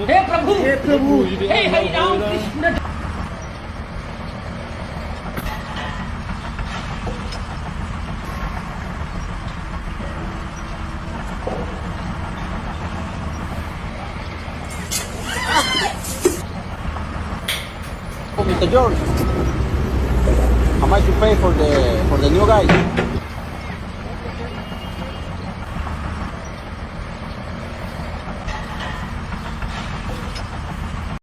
Hey Prabhu hey Hari Ram Krishna Mr. George, how much you pay for the new guy?